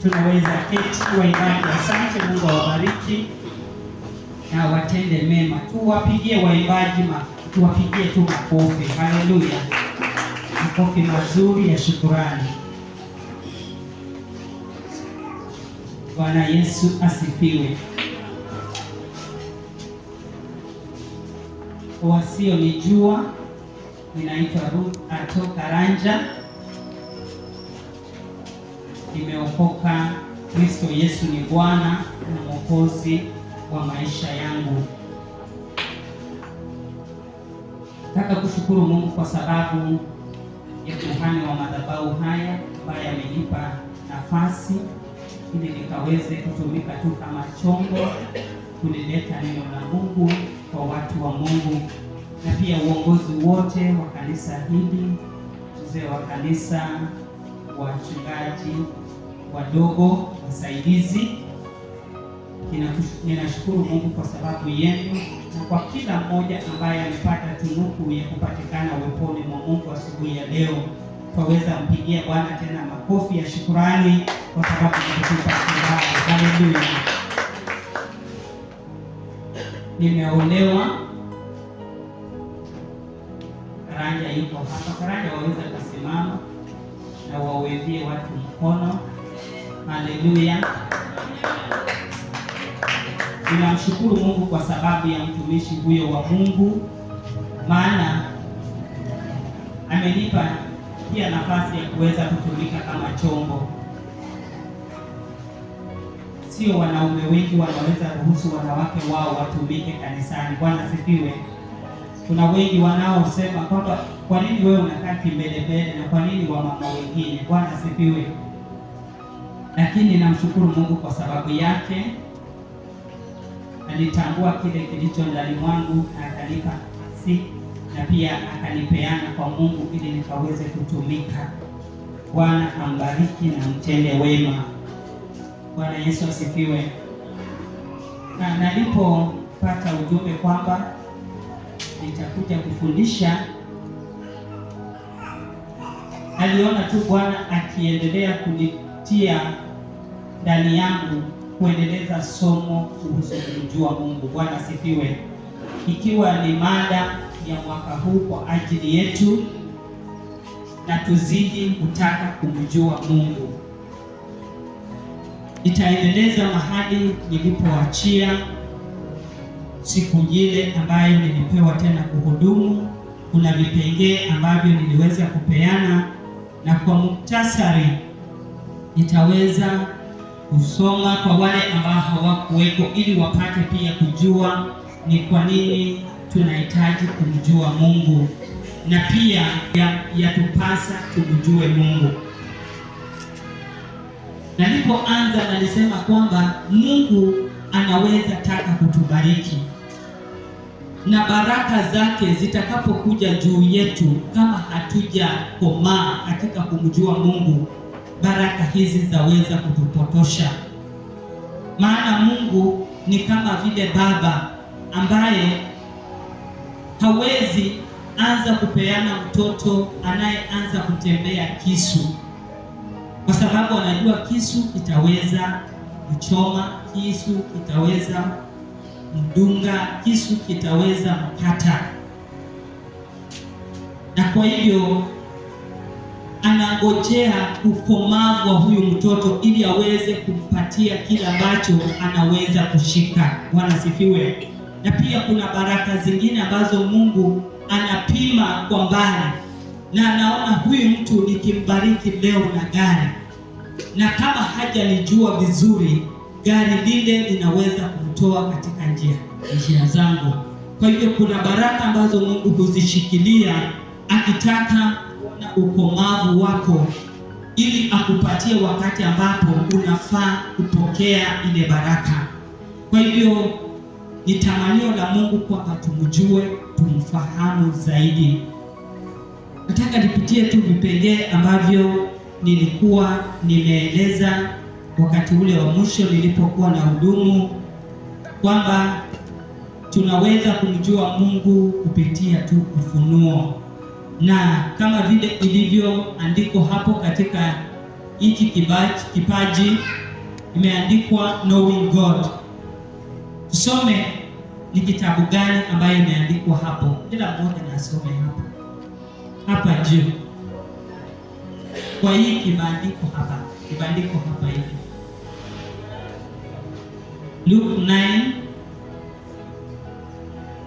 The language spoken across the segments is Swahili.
tunaweza keti. Waimbaji, asante. Mungu awabariki na watende mema. Tuwapigie waimbaji, tuwapigie tu makofi. Haleluya, makofi mazuri ya shukrani. Bwana Yesu asifiwe. Wasionijua, ninaitwa Ruth Ato Karanja. Nimeokoka. Kristo Yesu ni Bwana na Mwokozi wa maisha yangu. Nataka kushukuru Mungu kwa sababu ya kuhani wa madhabahu haya ambaye amenipa nafasi ili nikaweze kutumika tu kama chombo kulileta neno la Mungu kwa watu wa Mungu, na pia uongozi wote wa kanisa hili, mzee wa kanisa, wachungaji wadogo, wasaidizi. Ninashukuru Mungu kwa sababu yenu na kwa kila mmoja ambaye amepata tunuku ya kupatikana uweponi mwa Mungu asubuhi ya leo. Twaweza mpigia Bwana tena makofi ya shukrani kwa sababu ametupa furaha. Haleluya. Nimeolewa. Karanja yuko hapa. Karanja waweza kusimama na wawevie watu mkono. Haleluya. Ninamshukuru Mungu kwa sababu ya mtumishi huyo wa Mungu, maana amenipa pia nafasi ya kuweza kutumika kama chombo. Sio wanaume wengi wanaweza ruhusu wanawake wao watumike kanisani. Bwana sifiwe. Kuna wengi wanaosema kwamba kwa nini wewe unakaa kimbelembele na kwa nini wamama wengine? Bwana sifiwe. Lakini namshukuru Mungu kwa sababu yake. Alitambua kile kilicho ndani mwangu na akanipa nafasi na pia akanipeana kwa Mungu ili nikaweze kutumika. Bwana ambariki na mtende wema. Bwana Yesu asifiwe. Na nilipopata ujumbe kwamba nitakuja kufundisha, aliona tu Bwana akiendelea kunitia ndani yangu kuendeleza somo kuhusu kumjua Mungu. Bwana asifiwe. Ikiwa ni mada ya mwaka huu kwa ajili yetu, na tuzidi kutaka kumjua Mungu. Nitaendeleza mahali nilipoachia siku ile ambayo nilipewa tena kuhudumu. Kuna vipengee ambavyo niliweza kupeana, na kwa muktasari nitaweza kusoma kwa wale ambao hawakuweko ili wapate pia kujua ni kwa nini tunahitaji kumjua Mungu, na pia yatupasa tumjue Mungu. Na nilipoanza nalisema kwamba Mungu anaweza taka kutubariki, na baraka zake zitakapokuja juu yetu kama hatujakomaa katika kumjua Mungu, baraka hizi zaweza kutupotosha. Maana Mungu ni kama vile baba ambaye hawezi anza kupeana mtoto anayeanza kutembea kisu, kwa sababu anajua kisu kitaweza kuchoma, kisu kitaweza mdunga, kisu kitaweza mkata. Na kwa hivyo anangojea ukomavu wa huyu mtoto ili aweze kumpatia kile ambacho anaweza kushika. Bwana sifiwe. Na pia kuna baraka zingine ambazo Mungu anapima kwa mbali, na anaona huyu mtu nikimbariki leo na gari, na kama hajanijua vizuri, gari lile linaweza kumtoa katika njia zangu. Kwa hivyo kuna baraka ambazo Mungu huzishikilia akitaka ukomavu wako ili akupatie wakati ambapo unafaa kupokea ile baraka. Kwa hivyo ni tamanio la Mungu kwamba tumjue, tumfahamu zaidi. Nataka nipitie tu vipengee ambavyo nilikuwa nimeeleza wakati ule wa mwisho nilipokuwa na hudumu, kwamba tunaweza kumjua Mungu kupitia tu ufunuo. Na kama vile ilivyoandikwa hapo katika hiki kipaji imeandikwa Knowing God. Tusome ni kitabu gani ambayo imeandikwa hapo. Kila mmoja na asome hapa juu. Kwa hii kibandiko hapa hivi. Luke 9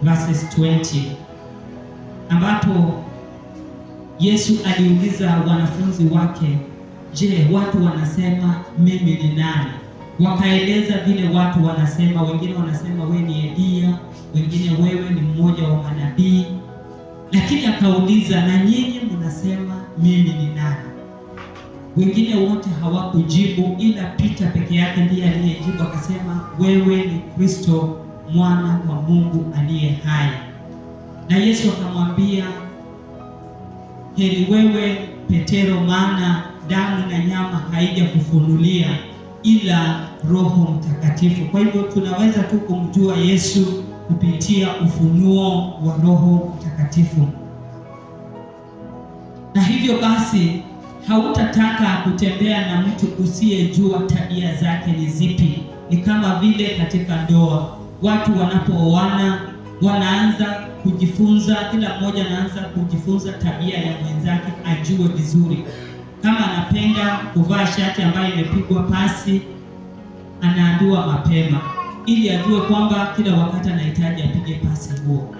verses 20, ambapo Yesu aliuliza wanafunzi wake, je, watu wanasema mimi ni nani? Wakaeleza vile watu wanasema. Wengine wanasema wewe ni Elia, wengine wewe ni mmoja wa manabii. Lakini akauliza, na nyinyi mnasema mimi ni nani? Wengine wote hawakujibu, ila Peter peke yake ndiye aliyejibu, akasema, wewe ni Kristo, mwana wa Mungu aliye hai. Na Yesu akamwambia, heri wewe Petero, maana damu na nyama haijakufunulia ila Roho Mtakatifu. Kwa hivyo tunaweza tu kumjua Yesu kupitia ufunuo wa Roho Mtakatifu. Na hivyo basi hautataka kutembea na mtu usiyejua tabia zake ni zipi. Ni kama vile katika ndoa, watu wanapooana wanaanza kujifunza, kila mmoja anaanza kujifunza tabia ya mwenzake ajue vizuri. Kama anapenda kuvaa shati ambayo imepigwa pasi, anaambiwa mapema ili ajue kwamba kila wakati anahitaji apige pasi huo.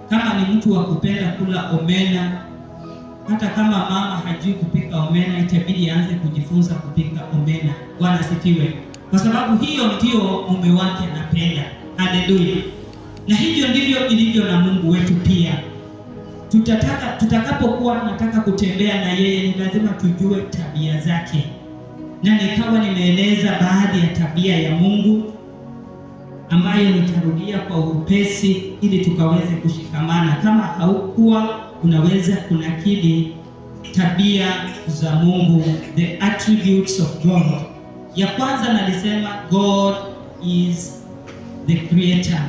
Kama ni mtu wa kupenda kula omena, hata kama mama hajui kupika omena, itabidi aanze kujifunza kupika omena. Bwana asifiwe. Kwa sababu hiyo ndio mume wake anapenda. Haleluya. Na hivyo ndivyo ilivyo na Mungu wetu pia. Tutakapokuwa tunataka kutembea na yeye, ni lazima tujue tabia zake. Na nikawa nimeeleza baadhi ya tabia ya Mungu ambayo nitarudia kwa upesi ili tukaweze kushikamana. Kama haukuwa unaweza kunakili tabia za Mungu, the attributes of God. Ya kwanza nalisema God is the creator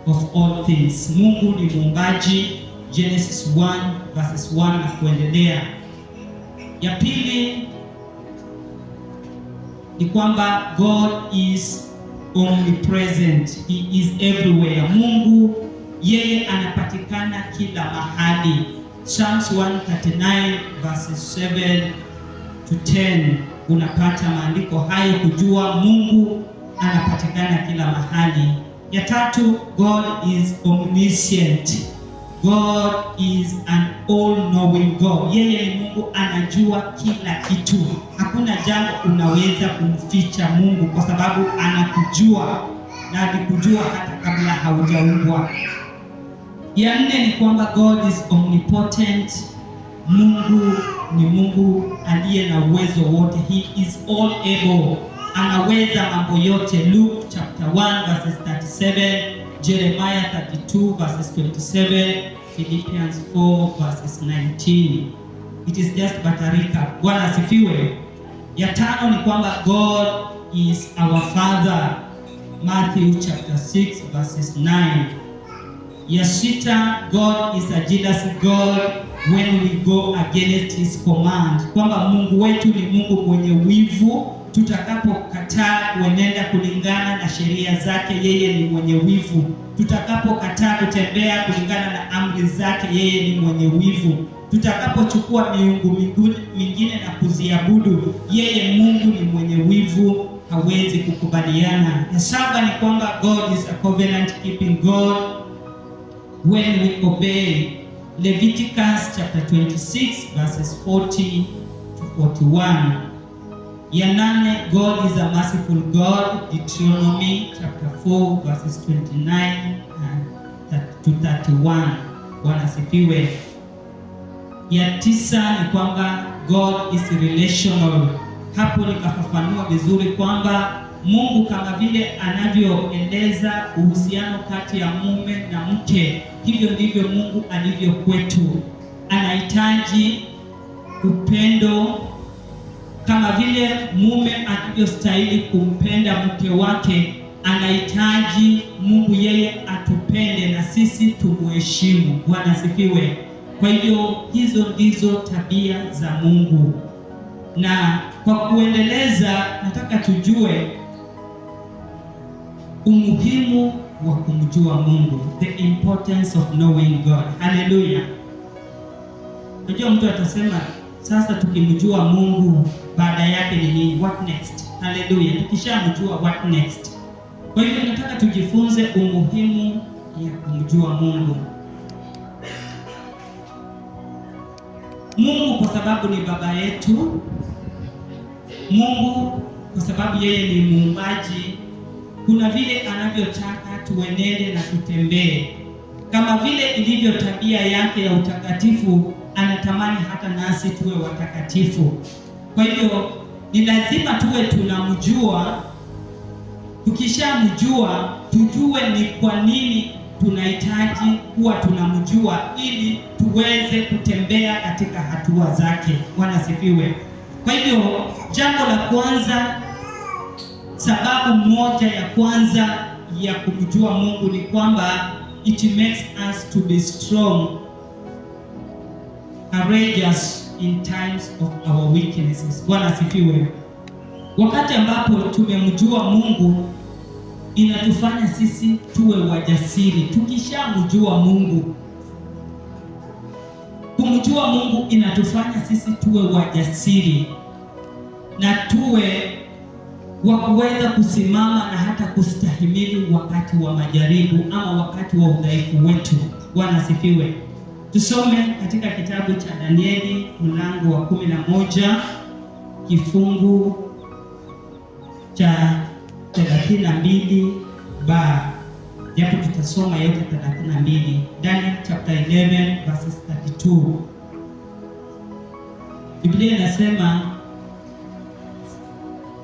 of all things. Mungu ni muumbaji, Genesis 1 verses 1 na kuendelea. Ya pili ni kwamba God is omnipresent. He is everywhere. Mungu yeye anapatikana kila mahali. Psalms 139 verses 7 to 10 unapata maandiko hayo kujua Mungu anapatikana kila mahali. Ya tatu, God is omniscient. God is an all-knowing God. Yeye ni Mungu, anajua kila kitu. Hakuna jambo unaweza kumficha Mungu kwa sababu anakujua na alikujua hata kabla haujaumbwa. Ya nne ni kwamba God is omnipotent. Mungu ni Mungu aliye na uwezo wote. He is all able. Anaweza mambo yote. Luke chapter 1 verses 37, Jeremiah 32 verses 27, Philippians 4 verses 19. It is just but a recap. Bwana asifiwe. Ya tano ni kwamba God is our Father. Matthew chapter 6 verses 9. Ya sita, God is a jealous God when we go against his command. Kwamba Mungu wetu ni Mungu mwenye wivu. Tutakapokataa kuenenda kulingana na sheria zake, yeye ni mwenye wivu. Tutakapokataa kutembea kulingana na amri zake, yeye ni mwenye wivu. Tutakapochukua miungu mingine na kuziabudu, yeye Mungu ni mwenye wivu, hawezi kukubaliana. Ya saba ni kwamba God is a covenant keeping God when we obey. Leviticus chapter 26 verses 40 to 41. Ya nane, God is a merciful God. Deuteronomy chapter 4 verses 29 to 31. Bwana asifiwe. Ya tisa ni kwamba God is relational. Hapo nikafafanua vizuri kwamba Mungu kama vile anavyoeleza uhusiano kati ya mume na mke, hivyo ndivyo Mungu alivyo kwetu. Anahitaji upendo kama vile mume anavyostahili kumpenda mke wake. Anahitaji Mungu yeye atupende na sisi tumuheshimu. Bwana asifiwe. Kwa hivyo hizo ndizo tabia za Mungu. Na kwa kuendeleza, nataka tujue umuhimu wa kumjua Mungu, the importance of knowing God. Hallelujah. Unajua mtu atasema sasa tukimjua Mungu baada yake ni nini? What next? Hallelujah. Tukishamjua what next? Kwa hivyo nataka tujifunze umuhimu ya kumjua Mungu. Mungu kwa sababu ni baba yetu. Mungu kwa sababu yeye ni muumbaji, kuna vile anavyotaka tuenende na tutembee. Kama vile ilivyo tabia yake ya utakatifu, anatamani hata nasi tuwe watakatifu. Kwa hivyo ni lazima tuwe tunamjua. Tukishamjua tujue ni kwa nini tunahitaji kuwa tunamjua, ili tuweze kutembea katika hatua zake. Bwana sifiwe. Kwa hivyo jambo la kwanza, sababu moja ya kwanza ya kumjua Mungu ni kwamba it makes us to be strong, courageous in times of our weaknesses. Bwana sifiwe. Wakati ambapo tumemjua Mungu, inatufanya sisi tuwe wajasiri. Tukishamjua Mungu, kumjua Mungu inatufanya sisi tuwe wajasiri na tuwe wa kuweza kusimama na hata kustahimili wakati wa majaribu ama wakati wa udhaifu wetu. Bwana sifiwe. Tusome katika kitabu cha Danieli mlango wa 11 kifungu cha 32 japo tutasoma yote 32. Daniel chapter 11 verses 32. Biblia inasema,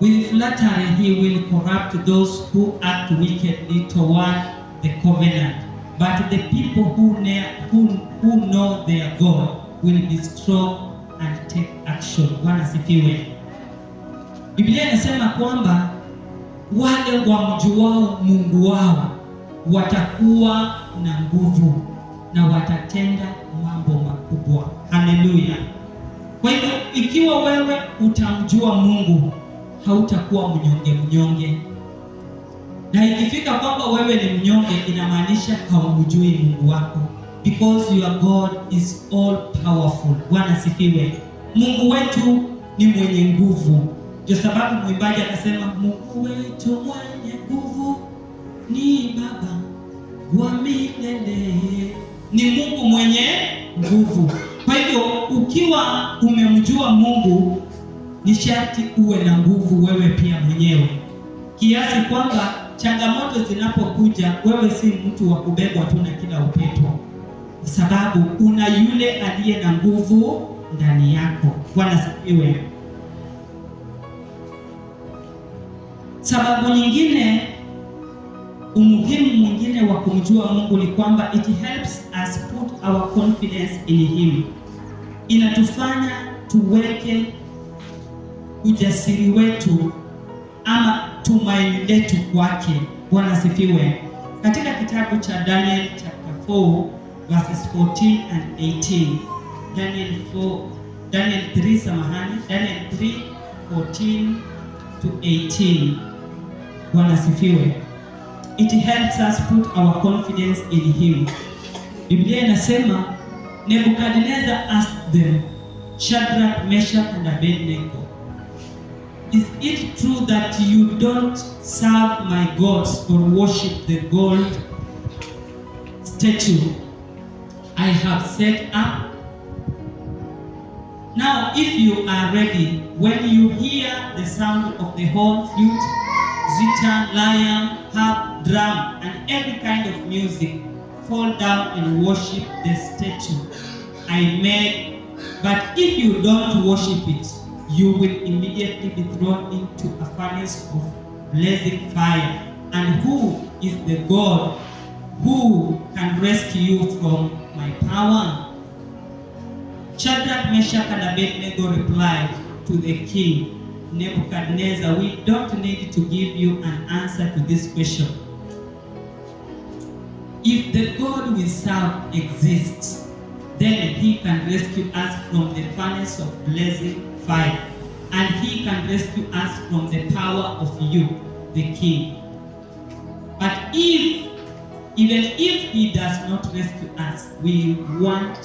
with flattery he will corrupt those who act wickedly toward the covenant, but the people who know their God will be strong and take action. Bwana sifiwe. Biblia inasema kwamba wale wamjuao Mungu wao watakuwa na nguvu na watatenda mambo makubwa. Haleluya. Kwa hivyo ikiwa wewe utamjua Mungu, hautakuwa mnyonge. Na ikifika kwamba wewe ni mnyonge, inamaanisha haumjui Mungu wako, because your God is all powerful. Bwana sifiwe. Mungu wetu ni mwenye nguvu. Ndio sababu mwimbaji akasema, Mungu wetu mwenye nguvu ni Baba wa milele. Ni Mungu mwenye nguvu. Kwa hivyo ukiwa umemjua Mungu, ni sharti uwe na nguvu wewe pia mwenyewe, kiasi kwamba changamoto zinapokuja, wewe si mtu wa kubebwa tu na kila upepo, sababu una yule aliye na nguvu ndani yako. Bwana sifiwe. Sababu nyingine, umuhimu mwingine wa kumjua Mungu ni kwamba it helps us put our confidence in him. Inatufanya tuweke ujasiri wetu ama tumaini letu kwake. Bwana sifiwe. Katika kitabu cha Daniel chapter 4 verses 14 and 18. Daniel 3:14 to 18. Bwana sifiwe. It helps us put our confidence in him. Biblia inasema, Nebukadnezar asked them, Shadrach, Meshach and Abednego, is it true that you don't serve my gods or worship the gold statue I have set up? Now if you are ready, when you hear the sound of the horn, flute, zither, lyre, harp, drum, and every kind of music, fall down and worship the statue I made. But if you don't worship it, you will immediately be thrown into a furnace of blazing fire. And who is the God who can rescue you from my power? Shadrach, Meshach and Abednego replied to the king, Nebuchadnezzar, we don't need to give you an answer to this question. If the God we serve exists, then he can rescue us from the furnace of blazing fire and he can rescue us from the power of you, the king. But even if he does not rescue us, we want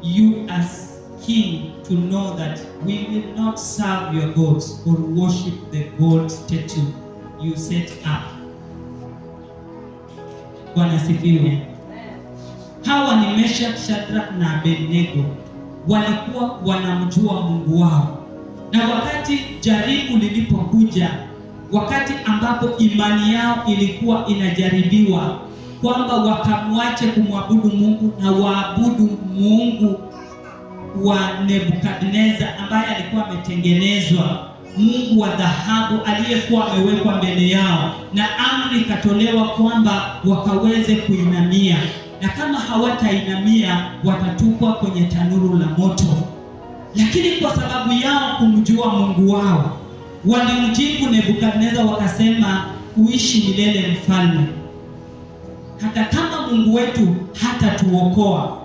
you as king to know that we will not serve your gods or worship the gold statue you set up. Bwana sifiwe. Hawa ni Meshach, Shadrach na Abednego. Walikuwa wanamjua Mungu wao, na wakati jaribu lilipokuja, wakati ambapo imani yao ilikuwa inajaribiwa, kwamba wakamwache kumwabudu Mungu na waabudu Mungu wa Nebukadneza ambaye alikuwa ametengenezwa, Mungu wa dhahabu aliyekuwa amewekwa mbele yao, na amri ikatolewa kwamba wakaweze kuinamia, na kama hawatainamia watatupwa kwenye tanuru la moto. Lakini kwa sababu yao kumjua Mungu wao, walimjibu Nebukadneza wakasema, uishi milele mfalme, hata kama Mungu wetu hatatuokoa,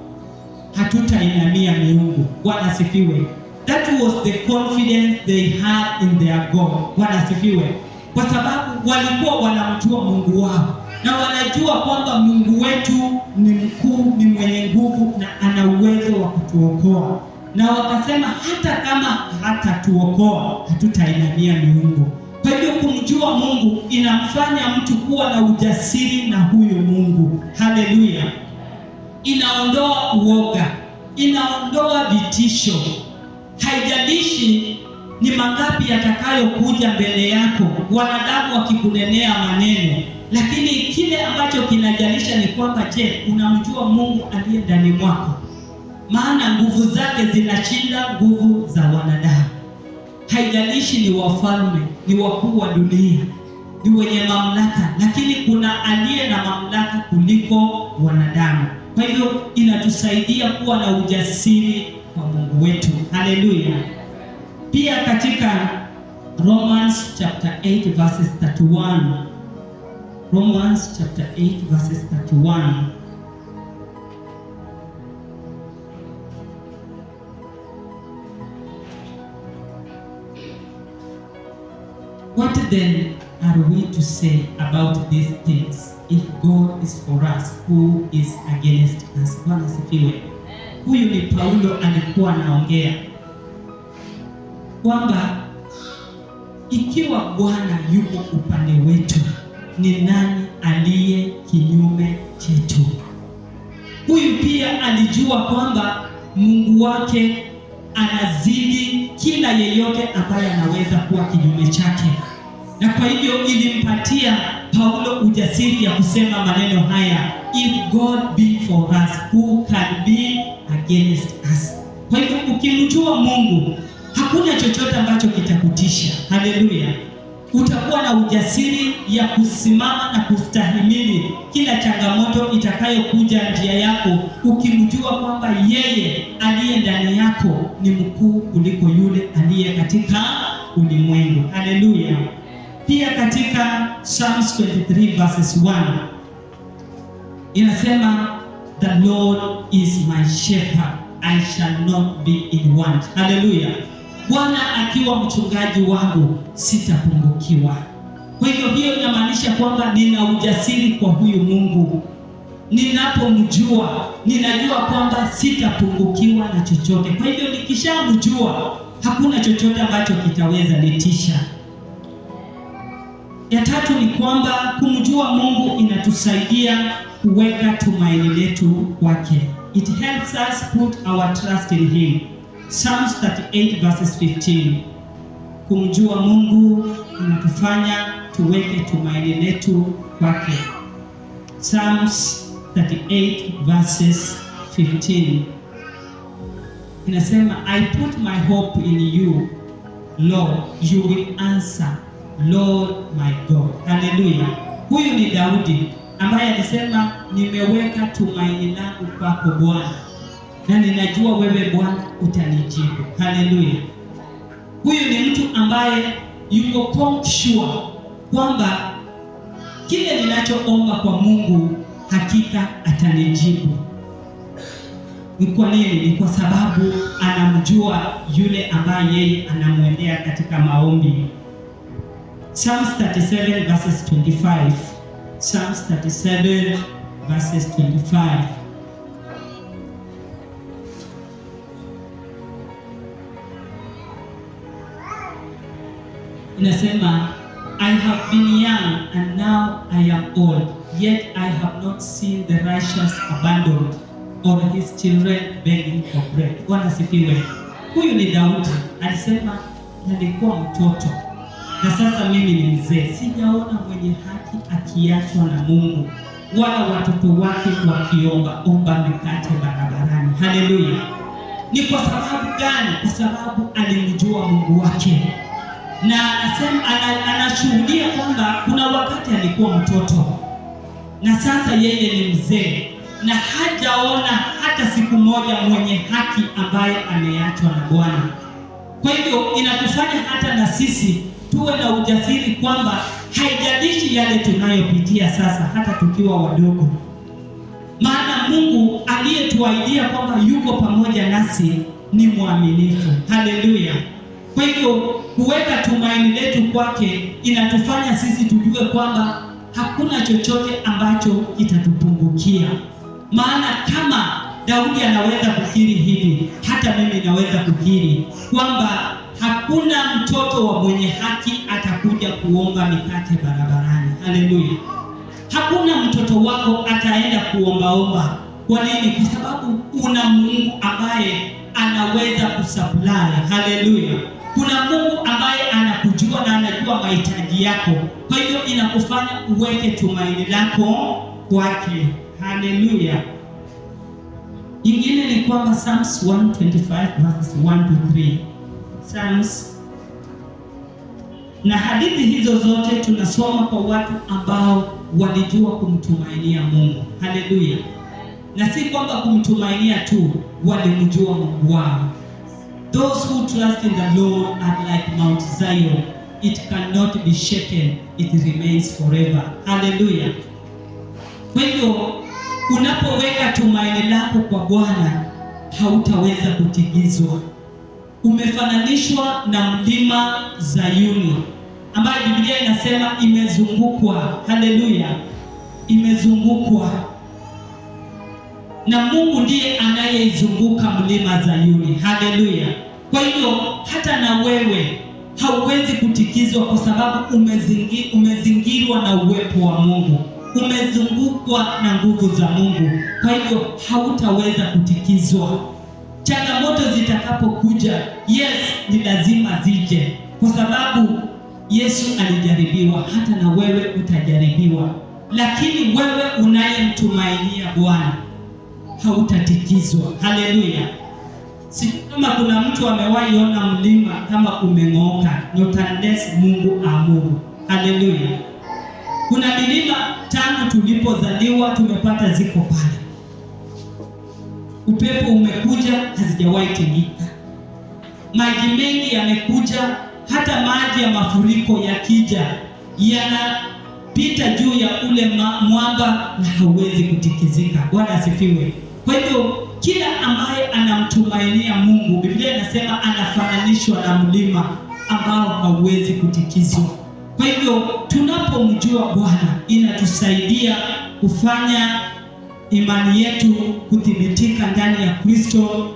hatutainamia miungu. Bwana sifiwe. That was the confidence they had in their God. Bwana sifiwe. Kwa sababu walikuwa wanamjua Mungu wao, na wanajua kwamba Mungu wetu ni mkuu, ni mwenye nguvu na ana uwezo wa kutuokoa. Na wakasema hata kama hatatuokoa, hatutainamia miungu. Kwa hivyo kumjua Mungu inamfanya mtu kuwa na ujasiri na huyo Mungu. Haleluya. Inaondoa uoga, inaondoa vitisho. Haijalishi ni mangapi yatakayokuja mbele yako, wanadamu wakikunenea maneno, lakini kile ambacho kinajalisha ni kwamba je, unamjua Mungu aliye ndani mwako? Maana nguvu zake zinashinda nguvu za wanadamu. Haijalishi ni wafalme, ni wakuu wa dunia, ni wenye mamlaka, lakini kuna aliye na mamlaka kuliko wanadamu. Kwa hivyo inatusaidia kuwa na ujasiri kwa Mungu wetu. Haleluya. Pia katika Romans chapter 8 verses 31, Romans chapter 8 verses 31, what then are we to say about these things? If God is for us, who is against us? Bwana sifiwe. Huyu ni Paulo alikuwa anaongea kwamba ikiwa Bwana yuko upande wetu, ni nani aliye kinyume chetu? Huyu pia alijua kwamba Mungu wake anazidi kila yeyote ambaye anaweza kuwa kinyume chake, na kwa hivyo ilimpatia Paulo ujasiri ya kusema maneno haya, if God be for us, who can be against us? Kwa hivyo ukimjua Mungu, hakuna chochote ambacho kitakutisha. Haleluya. Utakuwa na ujasiri ya kusimama na kustahimili kila changamoto itakayokuja njia yako, ukimjua kwamba yeye aliye ndani yako ni mkuu kuliko yule aliye katika ulimwengu. Haleluya. Pia katika Psalms 23 verses 1 inasema, the Lord is my shepherd, I shall not be in want. Haleluya. Bwana akiwa mchungaji wangu sitapungukiwa. Kwa hivyo hiyo inamaanisha kwamba nina ujasiri kwa huyu Mungu. Ninapomjua, ninajua kwamba sitapungukiwa na chochote. Kwa hivyo nikishamjua, hakuna chochote ambacho kitaweza nitisha. Ya tatu ni kwamba kumjua Mungu inatusaidia kuweka tumaini letu kwake. It helps us put our trust in him. Psalms 38 verses 15. Kumjua Mungu inatufanya tuweke tumaini letu kwake. Psalms 38 verses 15 inasema, I put my hope in you, Lord, you will answer, Lord my God. Haleluya. Huyu ni Daudi ambaye alisema, nimeweka tumaini langu kwako Bwana, na ninajua wewe Bwana utanijibu. Haleluya. Huyu ni mtu ambaye yuko sure kwamba kile ninachoomba kwa Mungu hakika atanijibu. Ni kwa nini? Ni kwa sababu anamjua yule ambaye yeye anamwendea katika maombi. Psalms 37 verses 25. Psalms 37 verses 25. Inasema, I have been young and now I am old, yet I have not seen the righteous abandoned or his children begging for bread. Bwana sifiwe. Huyu ni Daudi, alisema nilikuwa mtoto na sasa mimi ni mzee, sijaona mwenye haki akiachwa na Mungu, wala watoto wake wakiomba mikate barabarani. Haleluya. Ni kwa sababu gani? Kwa sababu alimjua Mungu wake, na anasema anashuhudia kwamba kuna wakati alikuwa mtoto na sasa yeye ni mzee, na hajaona hata siku moja mwenye haki ambaye ameachwa na Bwana. Kwa hivyo inatufanya hata na sisi tuwe na ujasiri kwamba haijalishi yale tunayopitia sasa, hata tukiwa wadogo, maana Mungu aliyetuahidia kwamba yuko pamoja nasi ni mwaminifu. Haleluya. Kwa hivyo kuweka tumaini letu kwake inatufanya sisi tujue kwamba hakuna chochote ambacho kitatupungukia. Maana kama Daudi anaweza kukiri hivi, hata mimi naweza kukiri kwamba hakuna mtoto wa mwenye haki atakuja kuomba mikate barabarani. Haleluya. Hakuna mtoto wako ataenda kuombaomba. Kwa nini? Kwa sababu una Mungu ambaye anaweza kusupply. Haleluya. Kuna Mungu ambaye anakujua na anajua mahitaji yako. Kwa hivyo inakufanya uweke tumaini lako kwake. Haleluya. Ingine ni kwamba Psalms 125 verses 1 to 3. Psalms. Na hadithi hizo zote tunasoma kwa watu ambao walijua kumtumainia Mungu. Haleluya. Na si kwamba kumtumainia tu, walimjua Mungu wao. Those who trust in the Lord are like Mount Zion. It cannot be shaken. It remains forever. Hallelujah. Kwa hivyo unapoweka tumaini lako kwa Bwana, hautaweza kutigizwa. Umefananishwa na mlima Zayuni ambayo Biblia inasema imezungukwa. Hallelujah. Imezungukwa. Na Mungu ndiye anayeizunguka mlima Zayuni. Haleluya. Kwa hivyo hata na wewe hauwezi kutikizwa kwa sababu umezingirwa na uwepo wa Mungu. Umezungukwa na nguvu za Mungu. Kwa hivyo hautaweza kutikizwa. Changamoto zitakapokuja, yes, ni lazima zije, kwa sababu Yesu alijaribiwa, hata na wewe utajaribiwa. Lakini wewe unayemtumainia Bwana hautatikizwa. Haleluya. Si kama kuna mtu amewahi ona mlima kama umeng'oka, not unless Mungu amuru. Haleluya. Kuna milima tangu tulipozaliwa tumepata ziko pale. Upepo umekuja, hazijawahi tingika. Maji mengi yamekuja, hata maji ya mafuriko yakija yanapita juu ya ule mwamba na hauwezi kutikizika. Bwana asifiwe. Kwa hivyo kila ambaye anamtumainia Mungu, Biblia inasema anafananishwa na mlima ambao hauwezi kutikizwa. Kwa hivyo tunapomjua Bwana inatusaidia kufanya imani yetu kuthibitika ndani ya Kristo.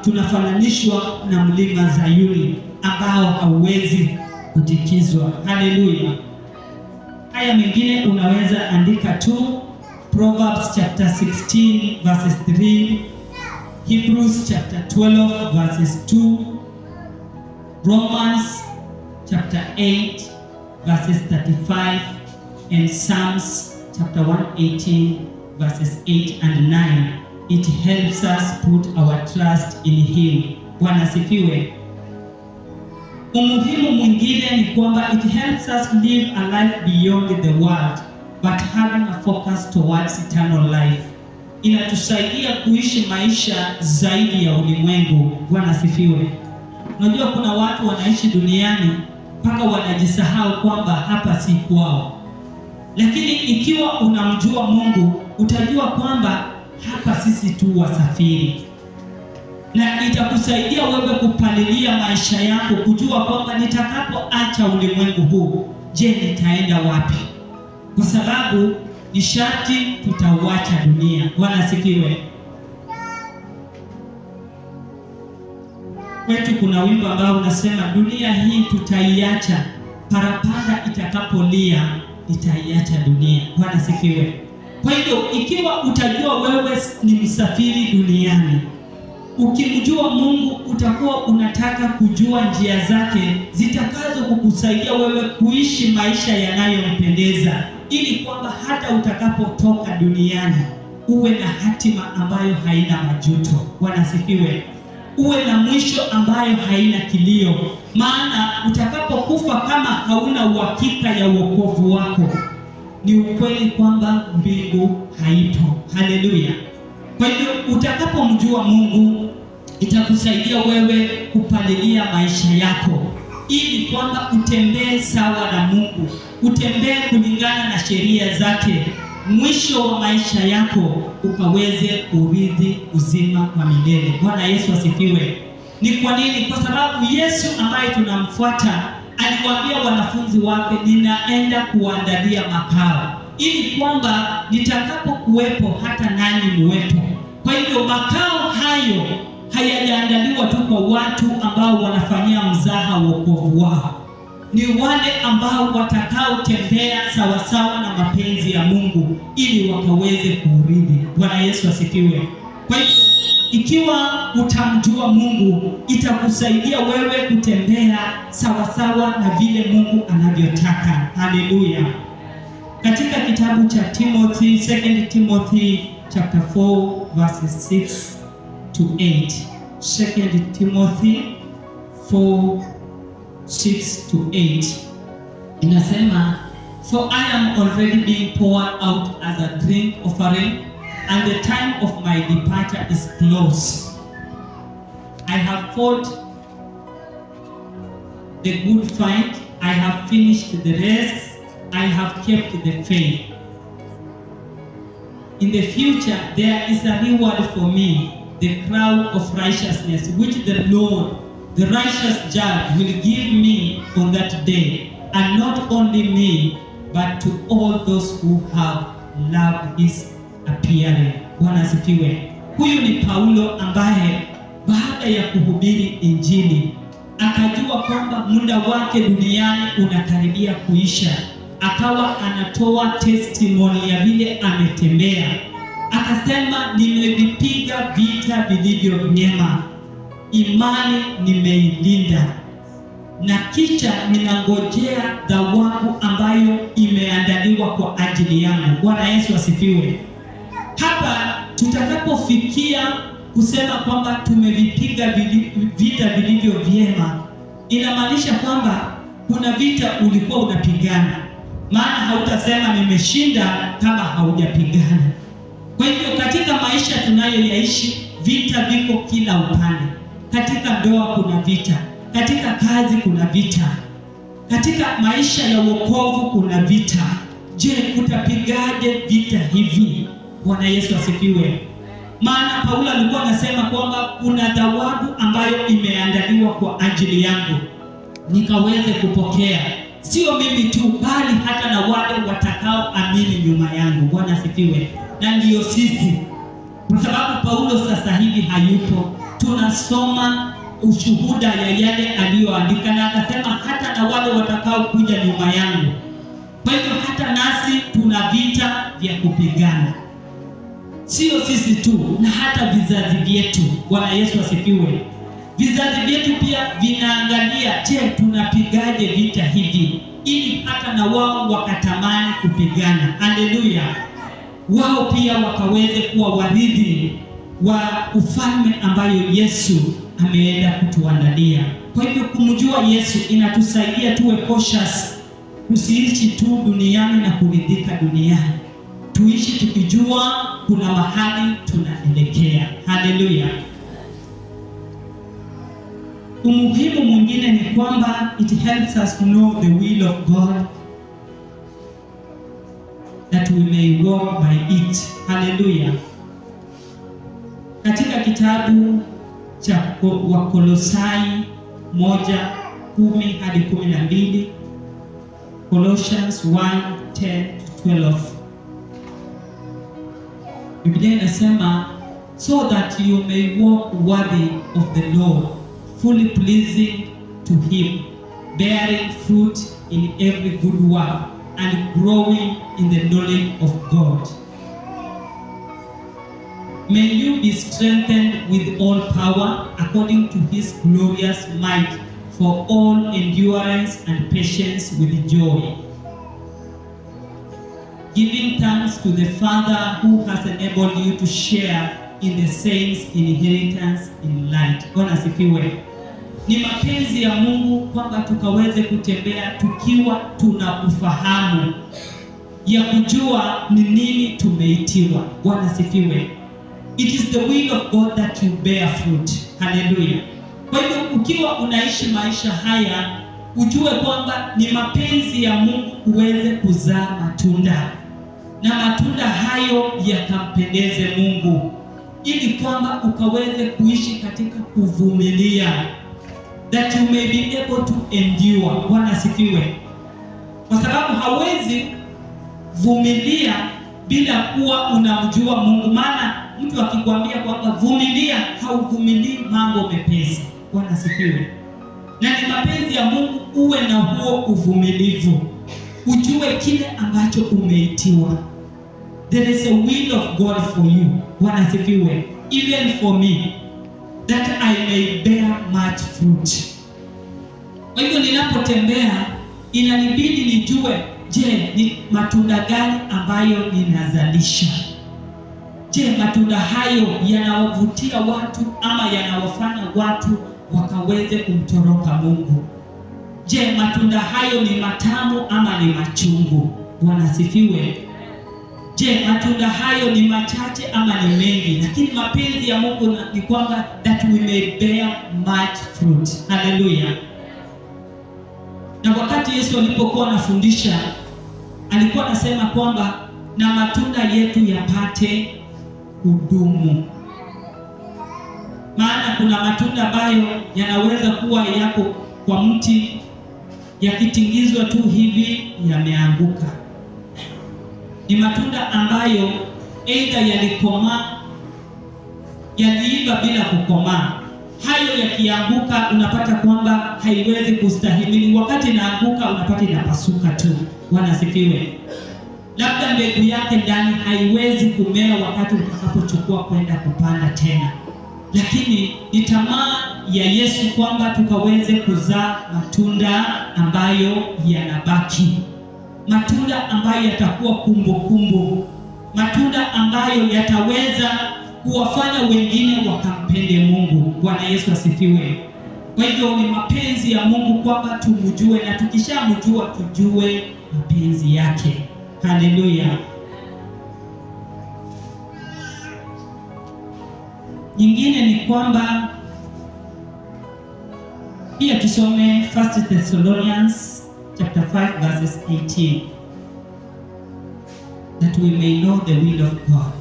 Tunafananishwa na mlima Zayuni ambao hauwezi kutikizwa. Haleluya. Haya mengine unaweza andika tu. Proverbs chapter 16 verses 3, Hebrews chapter 12 verses 2, Romans chapter 8 verses 35, and Psalms chapter 118 verses 8 and 9. It helps us put our trust in Him. Bwana sifiwe. Umuhimu mwingine ni kwamba it helps us live a life beyond the world, but having a focus towards eternal life. Inatusaidia kuishi maisha zaidi ya ulimwengu. Bwana sifiwe. Unajua kuna watu wanaishi duniani mpaka wanajisahau kwamba hapa si kwao. Lakini ikiwa unamjua Mungu, utajua kwamba hapa sisi tu wasafiri, na itakusaidia wewe kupalilia maisha yako, kujua kwamba nitakapoacha ulimwengu huu, je, nitaenda wapi? Kwa sababu ni sharti tutauacha dunia. Bwana asifiwe. Kwetu kuna wimbo ambao unasema dunia hii tutaiacha, parapanda itakapolia nitaiacha dunia. Bwana asifiwe. Kwa hivyo ikiwa utajua wewe ni msafiri duniani, ukimjua Mungu utakuwa unataka kujua njia zake zitakazo kukusaidia wewe kuishi maisha yanayompendeza, ili kwamba hata utakapotoka duniani uwe na hatima ambayo haina majuto. Bwana asifiwe. Uwe na mwisho ambayo haina kilio, maana utakapokufa kama hauna uhakika ya wokovu wako, ni ukweli kwamba mbingu haipo. Haleluya. Kwa hivyo utakapomjua Mungu itakusaidia wewe kupalilia maisha yako, ili kwamba utembee sawa na Mungu, utembee kulingana na sheria zake, mwisho wa maisha yako ukaweze kurithi uzima wa milele. Bwana Yesu asifiwe. Ni kwa nini? Kwa sababu Yesu ambaye tunamfuata aliwaambia wanafunzi wake, ninaenda kuandalia makao, ili kwamba nitakapokuwepo hata nanyi muwepo. Kwa hivyo makao hayo hayajaandaliwa tu kwa watu ambao wanafanyia mzaha wokovu wao, ni wale ambao watakaotembea sawasawa na mapenzi ya Mungu ili wakaweze kuurithi. Bwana Yesu asifiwe. Kwa hivyo ikiwa utamjua Mungu itakusaidia wewe kutembea sawasawa na vile Mungu anavyotaka. Haleluya. Katika kitabu cha Timothy, 2 Timothy chapter 4 verses 6 to 8. 2 Timothy 4:6 to 8 inasema, for I am already being poured out as a drink offering, and the time of my departure is close. I have fought the good fight, I have finished the race, I have kept the faith. In the future there is a reward for me, the crown of righteousness, which the Lord, the righteous judge, will give me on that day, and not only me, but to all those who have loved his appearing. Bwana asifiwe. Huyu ni Paulo ambaye baada ya kuhubiri Injili akajua kwamba muda wake duniani unakaribia kuisha, akawa anatoa testimony ya vile ametembea. Akasema, nimevipiga vita vilivyo vyema, imani nimeilinda, na kisha ninangojea thawabu ambayo imeandaliwa kwa ajili yangu. Bwana Yesu asifiwe. Hapa tutakapofikia kusema kwamba tumevipiga vita vilivyo vyema, inamaanisha kwamba kuna vita ulikuwa unapigana, maana hautasema nimeshinda kama haujapigana. Kwa hivyo katika maisha tunayoyaishi vita viko kila upande. Katika ndoa kuna vita, katika kazi kuna vita, katika maisha ya wokovu kuna vita. Je, utapigaje vita hivi? Bwana Yesu asifiwe. Maana Paulo alikuwa anasema kwamba kuna thawabu ambayo imeandaliwa kwa ajili yangu nikaweze kupokea, sio mimi tu, bali hata na wale watakao amini nyuma yangu. Bwana asifiwe. Na ndiyo sisi, kwa sababu Paulo sasa hivi hayupo, tunasoma ushuhuda ya yale aliyoandika, na akasema hata na wale watakao kuja nyuma yangu. Kwa hivyo hata nasi tuna vita vya kupigana, sio sisi tu, na hata vizazi vyetu. Bwana Yesu asifiwe. Vizazi vyetu pia vinaangalia, je, tunapigaje vita hivi, ili hata na wao wakatamani kupigana. Haleluya. Wao pia wakaweze kuwa warithi wa ufalme ambayo Yesu ameenda kutuandalia. Kwa hivyo kumjua Yesu inatusaidia tuwe cautious, tusiishi tu duniani na kuridhika duniani, tuishi tukijua kuna mahali tunaelekea. Haleluya. Umuhimu mwingine ni kwamba it helps us to know the will of God, that we may walk by it. Haleluya. Katika kitabu cha Wakolosai 1:10 hadi 12, Colossians 1:10-12. Biblia inasema, so that you may walk worthy of the Lord, fully pleasing to him, bearing fruit in every good work and growing in the knowledge of God. May you be strengthened with all power according to his glorious might, for all endurance and patience with joy, giving thanks to the Father who has enabled you to share in the saints' inheritance in light. Bwana asifiwe. Ni mapenzi ya Mungu kwamba tukaweze kutembea tukiwa tuna ufahamu ya kujua ni nini tumeitiwa. Bwana asifiwe. It is the will of God that you bear fruit. Hallelujah. Kwa hivyo ukiwa unaishi maisha haya, ujue kwamba ni mapenzi ya Mungu uweze kuzaa matunda, na matunda hayo yakampendeze Mungu, ili kwamba ukaweze kuishi katika kuvumilia, that you may be able to endure. Bwana asifiwe. Kwa sababu hawezi vumilia bila kuwa unamjua Mungu. Maana mtu akikwambia kwamba vumilia, hauvumilii mambo mepesi. Bwana asifiwe. Na ni mapenzi ya Mungu uwe na huo uvumilivu, ujue kile ambacho umeitiwa. There is a will of God for you. Bwana asifiwe. Even for me, that I may bear much fruit. Kwa hivyo ninapotembea inanibidi nijue, je, ni matunda gani ambayo ninazalisha? Je, matunda hayo yanawavutia watu ama yanawafanya watu wakaweze kumtoroka Mungu? Je, matunda hayo ni matamu ama ni machungu? Bwana asifiwe. Je, matunda hayo ni machache ama ni mengi? Lakini mapenzi ya Mungu ni kwamba that we may bear much fruit. Hallelujah. Na wakati Yesu alipokuwa anafundisha, alikuwa anasema kwamba na matunda yetu yapate kudumu. Maana kuna matunda ambayo yanaweza kuwa yako kwa mti, yakitingizwa tu hivi yameanguka. Ni matunda ambayo aidha yalikomaa, yaliiva bila kukomaa. Hayo yakianguka unapata kwamba haiwezi kustahimili. Wakati inaanguka unapata inapasuka tu. Bwana asifiwe. Labda mbegu yake ndani haiwezi kumea wakati utakapochukua kwenda kupanda tena. Lakini ni tamaa ya Yesu kwamba tukaweze kuzaa matunda ambayo yanabaki, matunda ambayo yatakuwa kumbukumbu, matunda ambayo yataweza kuwafanya wengine wakampende Mungu. Bwana Yesu asifiwe. Kwa hivyo ni mapenzi ya Mungu kwamba tumjue, na tukishamjua tujue mapenzi yake. Haleluya. Nyingine ni kwamba pia tusome 1 Thessalonians chapter 5 verses 18, that we may know the will of God.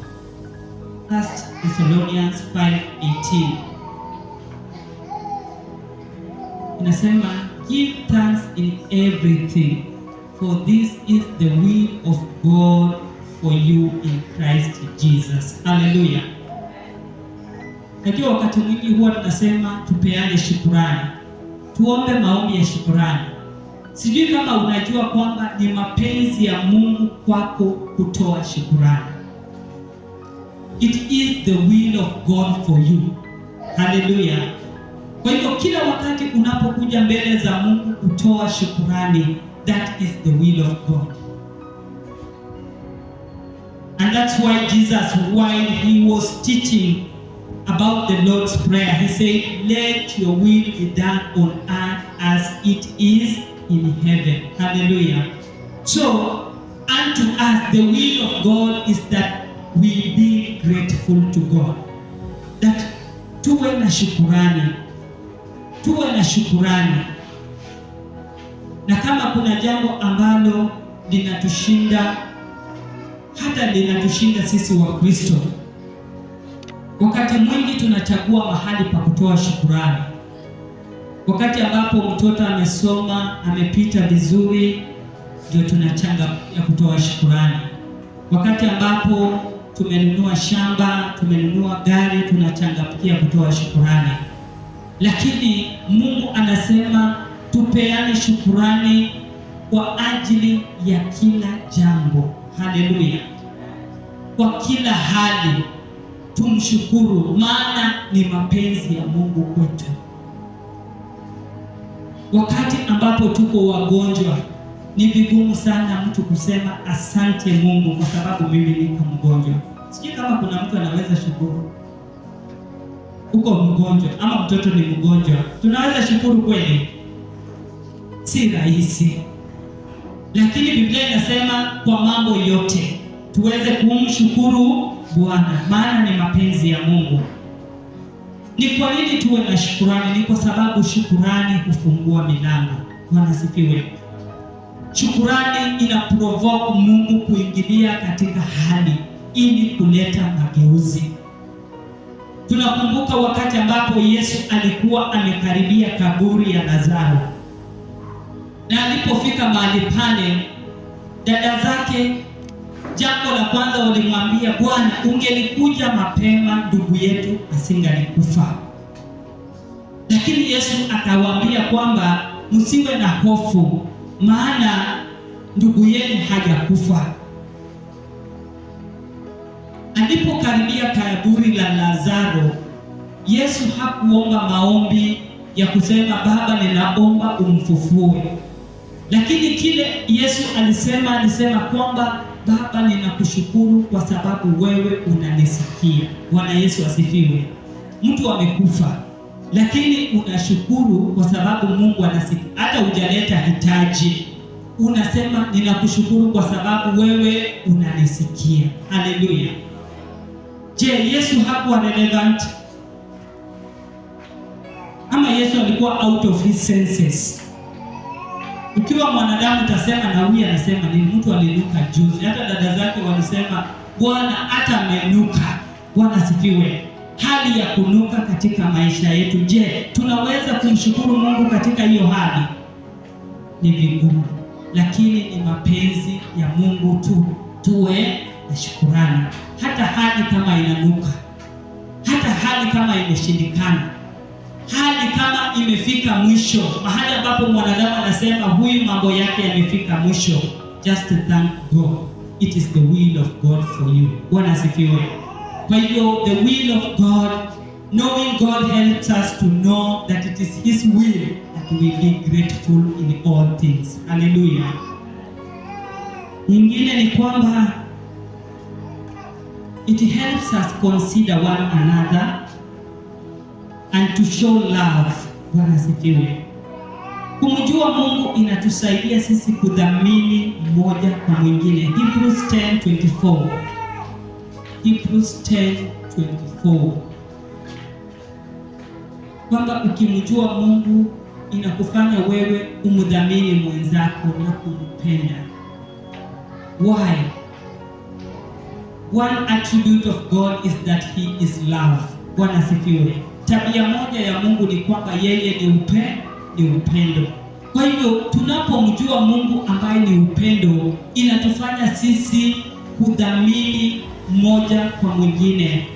1 Thessalonians 5:18 inasema, give thanks in everything, for this is the will of God for you in Christ Jesus. Hallelujah. Najua wakati mwingi huwa tunasema tupeane shukrani, tuombe maombi ya shukrani. Sijui kama unajua kwamba ni mapenzi ya Mungu kwako kutoa shukrani. It is the will of God for you. Hallelujah. Kwa hivyo kila wakati unapokuja mbele za Mungu kutoa shukrani, that is the will of God. And that's why Jesus, while he was teaching about the Lord's Prayer, he said, let your will be done on earth as it is in heaven. Hallelujah. So, unto us the will of God is that we be grateful to God. That tuwe na shukurani. Tuwe na shukurani. Na kama kuna jambo ambalo linatushinda, hata linatushinda sisi wa Kristo, Wakati mwingi tunachagua mahali pa kutoa shukurani. Wakati ambapo mtoto amesoma, amepita vizuri, ndio tunachanga ya kutoa shukurani. Wakati ambapo tumenunua shamba, tumenunua gari, tunachangamkia kutoa shukurani. Lakini Mungu anasema tupeane shukurani kwa ajili ya kila jambo. Haleluya! Kwa kila hali tumshukuru, maana ni mapenzi ya Mungu kwetu. Wakati ambapo tuko wagonjwa, ni vigumu sana mtu kusema asante Mungu kwa sababu mimi niko mgonjwa. Sijui kama kuna mtu anaweza shukuru. Uko mgonjwa ama mtoto ni mgonjwa, tunaweza shukuru kweli? Si rahisi. Lakini Biblia inasema kwa mambo yote tuweze kumshukuru Bwana, maana ni mapenzi ya Mungu. Ni kwa nini tuwe na shukurani? Ni kwa sababu shukurani hufungua milango. Bwana sifiwe. Shukurani ina provoke Mungu kuingilia katika hali ili kuleta mageuzi. Tunakumbuka wakati ambapo Yesu alikuwa amekaribia kaburi ya Lazaro, na alipofika mahali pale, dada zake jambo la kwanza walimwambia, Bwana, ungelikuja mapema ndugu yetu asingalikufa. Lakini Yesu akawaambia kwamba msiwe na hofu, maana ndugu yenu hajakufa. Alipokaribia kaburi la Lazaro, Yesu hakuomba maombi ya kusema Baba, ninaomba umfufue. Lakini kile Yesu alisema kwamba Baba, ninakushukuru kwa sababu wewe unanisikia. Bwana Yesu asifiwe. Mtu amekufa, lakini unashukuru kwa sababu Mungu anasikia. Hata hujaleta hitaji, unasema ninakushukuru kwa sababu wewe unanisikia. Haleluya. Je, Yesu hakuwa relevant? Ama Yesu alikuwa out of his senses? Ukiwa mwanadamu utasema na huyu anasema ni mtu alinuka juzi. Hata dada zake walisema Bwana hata amenuka. Bwana sifiwe. Hali ya kunuka katika maisha yetu, je, tunaweza kumshukuru Mungu katika hiyo hali? Ni vigumu, lakini ni mapenzi ya Mungu tuwe na shukurani. Hata hali kama inanuka, hata hali kama imeshindikana, hali kama imefika mwisho, mahali ambapo mwanadamu anasema huyu mambo yake yamefika mwisho, just thank God. It is the will of God for you. Bwana asifiwe. Kwa hivyo the will of God, knowing God helps us to know that it is his will that we be grateful in all things. Hallelujah. Nyingine ni kwamba it helps us consider one another and to show love. Bwana asifiwe. Kumjua Mungu inatusaidia sisi kudhamini mmoja kwa mwingine. Hebrews 10:24. Hebrews 10:24. Kwamba ukimjua Mungu inakufanya wewe umdhamini mwenzako na kumpenda. Why? One attribute of God is that he is love. Bwana asifiwe. Tabia moja ya Mungu ni kwamba yeye ni upendo. Kwa hivyo tunapomjua Mungu ambaye ni upendo, inatufanya sisi kudhamini mmoja kwa mwingine.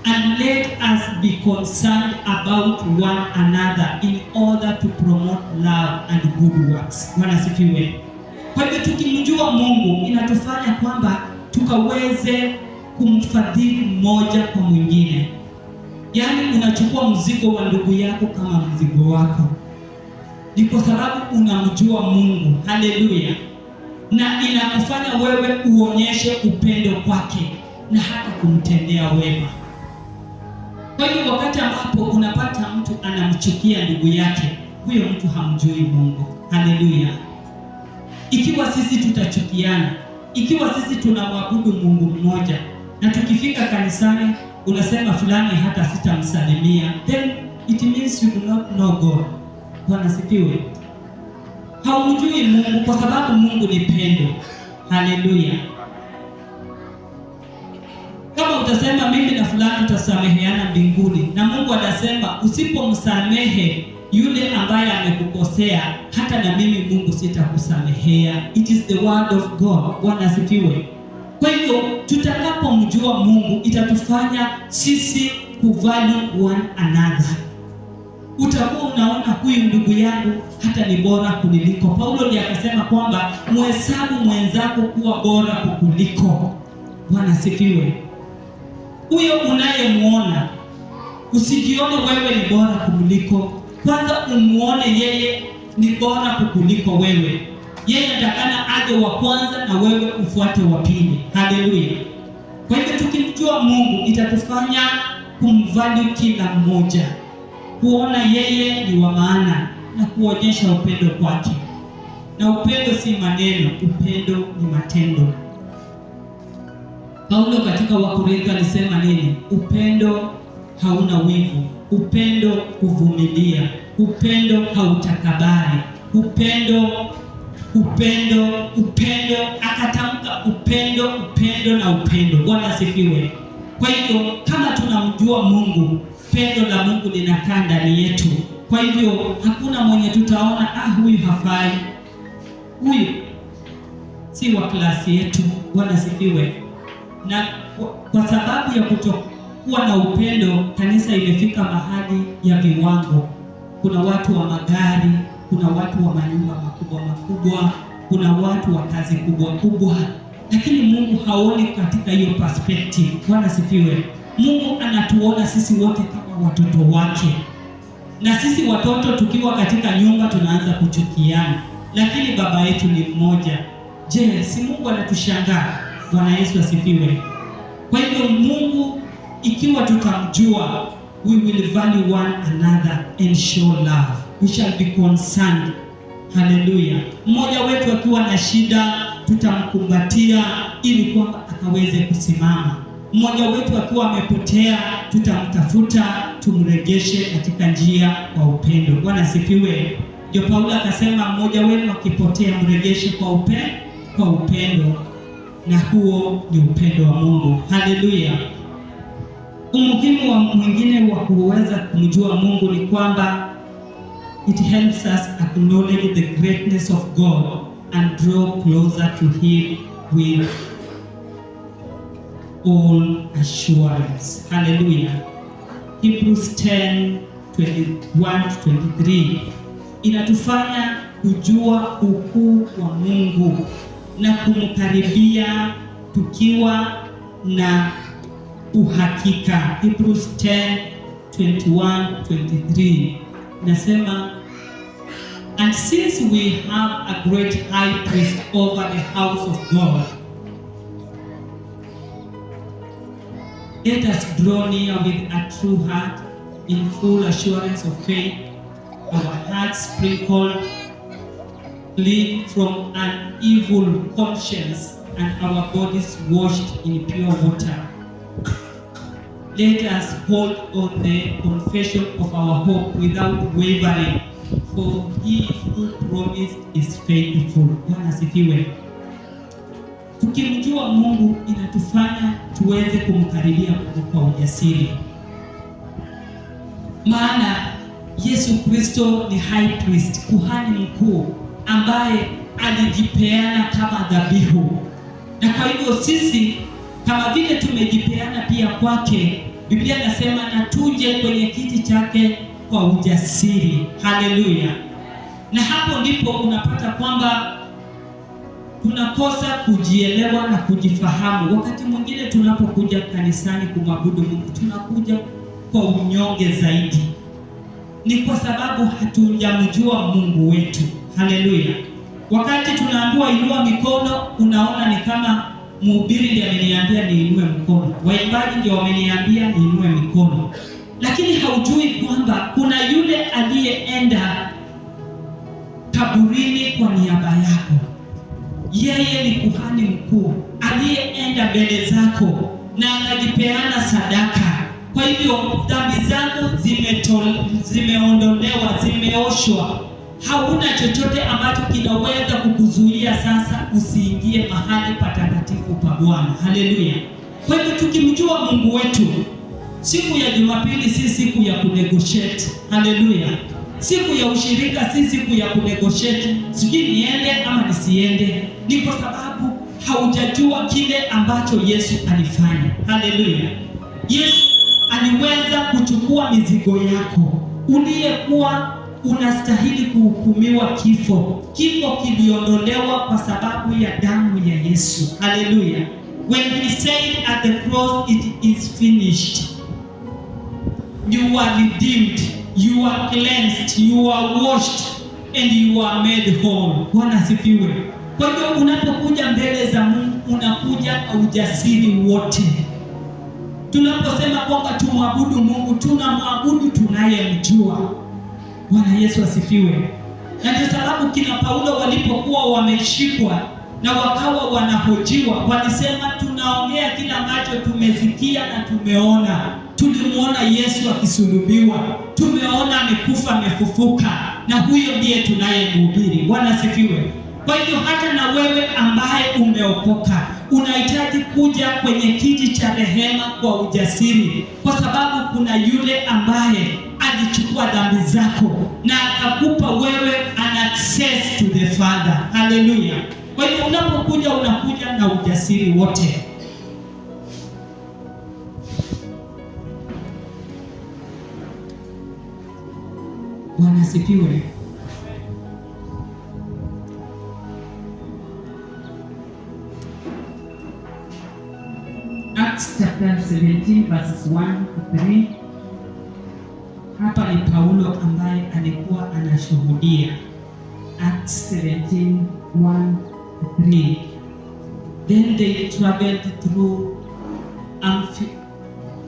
And let us be concerned about one another in order to promote love and good works. Bwana asifiwe. Kwa hivyo tukimjua Mungu inatufanya kwamba tukaweze kumfadhili mmoja kwa mwingine. Yaani unachukua mzigo wa ndugu yako kama mzigo wako. Ni kwa sababu unamjua Mungu. Haleluya. Na inakufanya wewe uonyeshe upendo kwake na hata kumtendea wema. Kwa hiyo wakati ambapo unapata mtu anamchukia ndugu yake, huyo mtu hamjui Mungu. Haleluya. Ikiwa sisi tutachukiana, ikiwa sisi tunamwabudu Mungu mmoja, na tukifika kanisani unasema fulani hata sitamsalimia, then it means you do not know God. Bwana sifiwe. Haumjui Mungu kwa sababu Mungu ni pendo. Haleluya. Kama utasema mimi na fulani tutasameheana mbinguni, na Mungu anasema usipomsamehe yule ambaye amekukosea, hata na mimi Mungu sitakusamehea. It is the word of God. Bwana asifiwe. Kwa hivyo tutakapomjua Mungu itatufanya sisi kuvalue one another. Utakuwa unaona huyu ndugu yangu hata ni bora kuniliko. Paulo ndiye akasema kwamba muhesabu mwenzako kuwa bora kukuliko. Bwana asifiwe. Huyo unayemuona usijione wewe ni bora kukuliko. Kwanza umuone yeye ni bora kukuliko wewe. Yeye atakana aje wa kwanza na wewe ufuate wa pili. Haleluya. Kwa hivyo tukimjua Mungu itatufanya kumvalue kila mmoja, kuona yeye ni wa maana na kuonyesha upendo kwake. Na upendo si maneno, upendo ni matendo. Paulo katika Wakorintho alisema nini? Upendo hauna wivu, upendo huvumilia, upendo hautakabari, upendo. Akatamka upendo na upendo. Bwana asifiwe. Kwa hivyo kama tunamjua Mungu, pendo la Mungu linakaa ndani yetu. Kwa hivyo hakuna mwenye tutaona huyu hafai, huyu si wa klasi yetu. Bwana asifiwe. Na kwa sababu ya kutokuwa na upendo, kanisa imefika mahali ya viwango. Kuna watu wa magari, kuna watu wa manyumba makubwa, kuna watu wa kazi kubwa, lakini Mungu haoni katika hiyo perspective. Bwana sifiwe. Mungu anatuona sisi wote kama watoto wake, na sisi watoto tukiwa katika nyumba tunaanza kuchukiana, lakini baba yetu ni mmoja. Je, si Mungu anatushangaa? Bwana Yesu asifiwe. Kwa hivyo Mungu, ikiwa tutamjua, we will value one another and show love. We shall be concerned. Haleluya. Mmoja wetu akiwa na shida, tutamkumbatia ili kwamba akaweze kusimama. Mmoja wetu akiwa amepotea, tutamtafuta, tumrejeshe katika njia kwa upendo. Bwana asifiwe. Ndio Paulo akasema mmoja wenu akipotea, mrejeshe kwa upendo, na huo ni upendo wa Mungu. Haleluya. Umuhimu wa mwingine wa kuweza kumjua Mungu ni kwamba it helps us acknowledge the greatness of God and draw closer to Him with all assurance. Hallelujah. Hebrews 10:21-23 inatufanya kujua ukuu wa Mungu na kumkaribia tukiwa na uhakika. Hebrews 10:21-23 nasema, and since we have a great high priest over the house of God, let us draw near with a true heart in full assurance of faith, our hearts sprinkled clean from an evil conscience and our bodies washed in pure water. Let us hold on the confession of our hope without wavering, for He who promised is faithful. Bwana asifiwe. Tukimjua Mungu inatufanya tuweze kumkaribia Mungu kwa ujasiri. Maana Yesu Kristo ni high priest, kuhani mkuu ambaye alijipeana kama dhabihu. Na kwa hivyo sisi kama vile tumejipeana pia kwake, Biblia inasema na tuje kwenye kiti chake kwa ujasiri. Haleluya. Na hapo ndipo unapata kwamba tunakosa kujielewa na kujifahamu. Wakati mwingine tunapokuja kanisani kumwabudu Mungu, tunakuja kwa unyonge zaidi. Ni kwa sababu hatujamjua Mungu wetu. Haleluya. Wakati tunaambiwa inua mikono, unaona ni kama mhubiri ndiye ameniambia niinue mkono, waimbaji ndio wameniambia niinue mikono, lakini haujui kwamba kuna yule aliyeenda kaburini kwa niaba yako. Yeye ni kuhani mkuu aliyeenda mbele zako na akajipeana sadaka. Kwa hivyo dhambi zako zimeondolewa, zimeoshwa. Hauna chochote ambacho kinaweza kukuzuia sasa usiingie mahali patakatifu pa Bwana. Haleluya. Kwa hivyo tukimjua Mungu wetu, siku ya Jumapili si siku ya kunegotiate. Haleluya. Siku ya ushirika si siku ya kunegotiate, sijui niende ama nisiende. Ni kwa sababu haujajua kile ambacho Yesu alifanya. Haleluya. Yesu aliweza kuchukua mizigo yako uliyekuwa unastahili kuhukumiwa kifo. Kifo kiliondolewa kwa sababu ya damu ya Yesu. Haleluya. When he said at the cross, it is finished, you are redeemed, you are cleansed, you are washed and you are made whole. Bwana asifiwe. Kwa hiyo unapokuja mbele za Mungu unakuja na ujasiri wote. Tunaposema kwamba tumwabudu Mungu, tunamwabudu tunayemjua. Bwana Yesu asifiwe. Na ndio sababu kina Paulo walipokuwa wameshikwa na wakawa wanahojiwa, walisema tunaongea kile ambacho tumesikia na tumeona. Tulimuona Yesu akisulubiwa, tumeona amekufa amefufuka, na huyo ndiye tunayemhubiri. Bwana asifiwe. Kwa hivyo hata na wewe ambaye umeokoka unahitaji kuja kwenye kiti cha rehema kwa ujasiri, kwa sababu kuna yule ambaye alichukua dhambi zako na akakupa wewe an access to the Father. Haleluya. Kwa hivyo unapokuja unakuja na ujasiri wote. Bwana asifiwe. Acts chapter 17 verses 1 to 3. Hapa ni Paulo ambaye alikuwa anashuhudia. Acts 17 1 to 3. Then they traveled through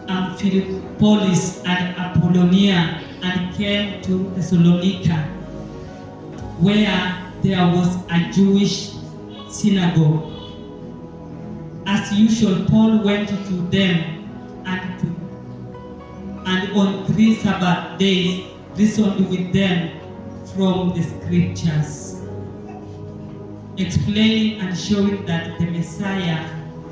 Amphipolis and Apollonia and came to Thessalonica, where there was a Jewish synagogue. As usual, Paul went to them and on 3 Sabbath days reasoned with them from the scriptures, explaining and showing that the Messiah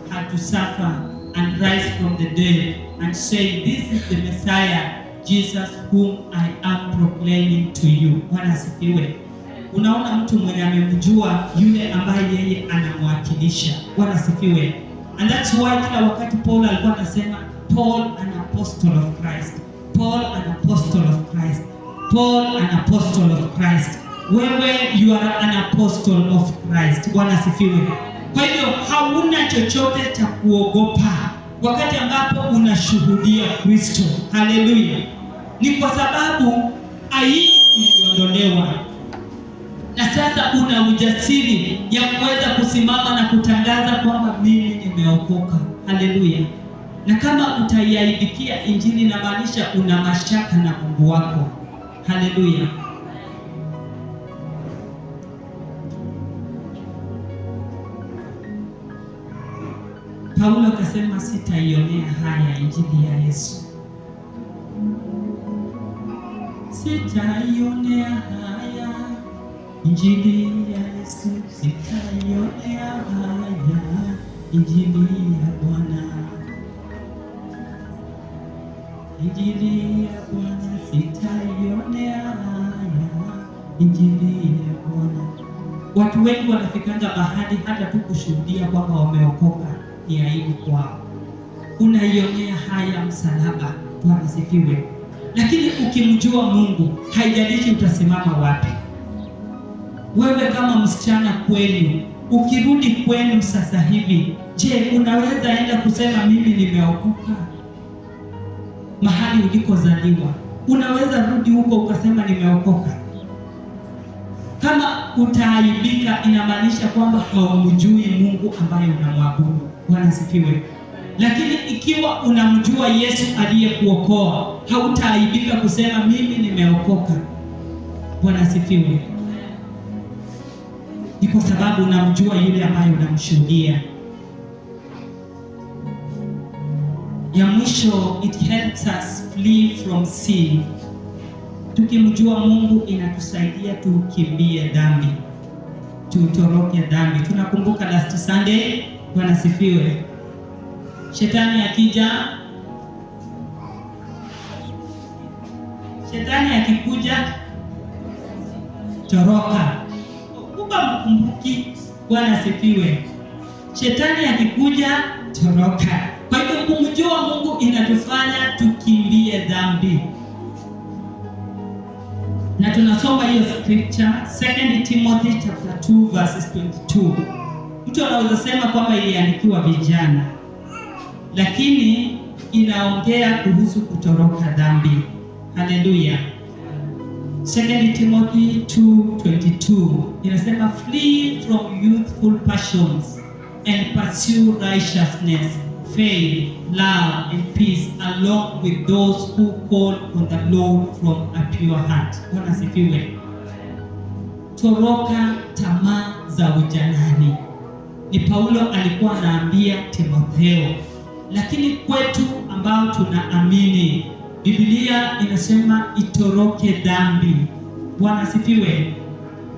had to suffer and rise from the dead, and saying, "This is the Messiah, Jesus, whom I am proclaiming to you." Bwana asifiwe. Unaona mtu mwenye amemjua yule ambaye yeye anamwakilisha. Bwana asifiwe. And that's why kila wakati Paul alikuwa anasema Paul an apostle of Christ, Paul an apostle of Christ, Paul an apostle of Christ. Wewe you are an apostle of Christ. Bwana asifiwe. Kwa hivyo hauna chochote cha kuogopa wakati ambapo unashuhudia Kristo. Haleluya. Ni kwa sababu aibu iliondolewa, na sasa una ujasiri ya kuweza kusimama na kutangaza kwamba mimi nimeokoka. Haleluya. Na kama utaiaibikia injili inamaanisha una mashaka na Mungu wako. Haleluya. Paulo akasema sitaionea haya injili ya Yesu. Sitaionea haya injili ya Yesu, sitaionea haya injili ya Bwana. Injili ya Bwana sitaionea haya injili ya Bwana. Watu wengi wanafikanga mahali hata tu kushuhudia kwamba wameokoka ni aibu kwao. Unaionea haya msalaba. Bwana asifiwe. Lakini ukimjua Mungu, haijalishi utasimama wapi. Wewe kama msichana kwenu, ukirudi kwenu sasa hivi, je, unaweza enda kusema mimi nimeokoka? Mahali ulikozaliwa, unaweza rudi huko ukasema nimeokoka? Kama utaaibika, inamaanisha kwamba haumjui Mungu ambaye unamwabudu. Bwana asifiwe. Lakini ikiwa unamjua Yesu aliyekuokoa, hautaaibika kusema mimi nimeokoka. Bwana asifiwe. Ni kwa sababu unamjua yule ambaye unamshuhudia. Ya mwisho, it helps us flee from sin. Tukimjua Mungu inatusaidia tukimbie dhambi, tutoroke dhambi. Tunakumbuka last Sunday, Bwana asifiwe, Shetani akikuja toroka. Kumbuka mkumbuki. Bwana asifiwe. Shetani akikuja toroka. Kwa hivyo kumjua Mungu inatufanya tukimbie dhambi. Na tunasoma hiyo scripture 2 Timothy chapter 2 verses 22. Mtu anaweza sema kwamba iliandikiwa vijana, lakini inaongea kuhusu kutoroka dhambi. Haleluya. 2 Timothy 2:22 inasema, flee from youthful passions and pursue righteousness, faith, love and peace along with those who call on the Lord from a pure heart. Bwana asifiwe. Toroka tamaa za ujanani. Ni Paulo alikuwa anaambia Timotheo, lakini kwetu ambao tunaamini, Biblia inasema itoroke dhambi. Bwana asifiwe.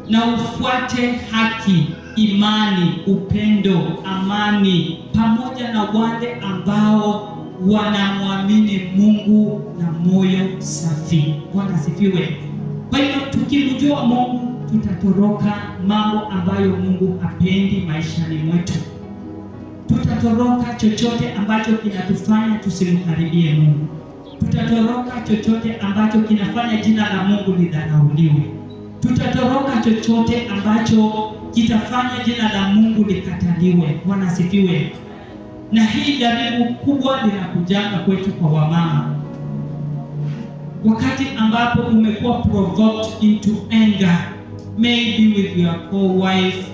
Na ufuate haki, imani, upendo, amani pamoja na wale ambao wanamwamini Mungu na moyo safi. Bwana asifiwe. Kwa hiyo tukimjua Mungu tutatoroka mambo ambayo Mungu hapendi maishani mwetu. Tutatoroka chochote ambacho kinatufanya tusimkaribie Mungu. Tutatoroka chochote ambacho kinafanya jina la Mungu lidharauliwe. Tutatoroka chochote ambacho kitafanya jina la Mungu likataliwe. Bwana asifiwe. Na hii jaribu kubwa linakujanga kwetu kwa wamama. Wakati ambapo umekuwa provoked into anger, maybe with your co-wife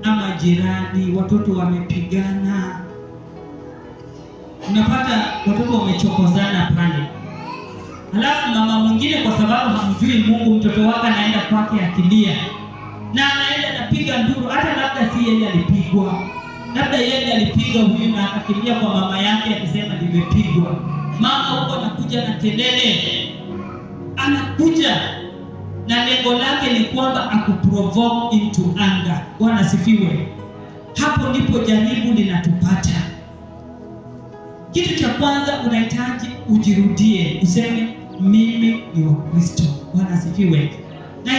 ama jirani, watoto wamepigana, unapata watoto wamechokozana pale. Halafu mama mwingine kwa sababu hamjui Mungu, mtoto wake anaenda kwake akilia, na anaenda anapiga nduru. Hata labda si yeye alipigwa, labda yeye alipiga huyu na akakimbia kwa mama yake akisema nimepigwa. Mama huko anakuja na kelele, anakuja na lengo lake ni kwamba akuprovoke into anger. Bwana asifiwe. Hapo ndipo jaribu linatupata. Kitu cha kwanza unahitaji ujirudie, useme mimi ni wa Kristo. Bwana asifiwe. Na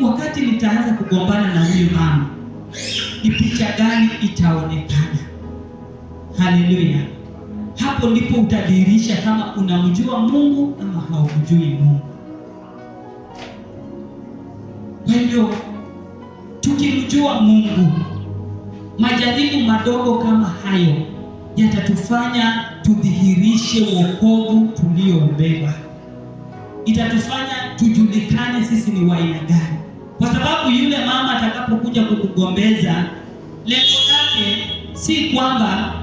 wakati nitaanza kugombana na huyu mama, ni picha gani itaonekana? Haleluya. Hapo ndipo utadhihirisha kama unamjua Mungu ama haumjui Mungu. Kwa hiyo tukimjua Mungu, majaribu madogo kama hayo yatatufanya tudhihirishe wokovu tulioubeba. Itatufanya tujulikane sisi ni wa aina gani. Kwa sababu yule mama atakapokuja kukugombeza, lengo lake si kwamba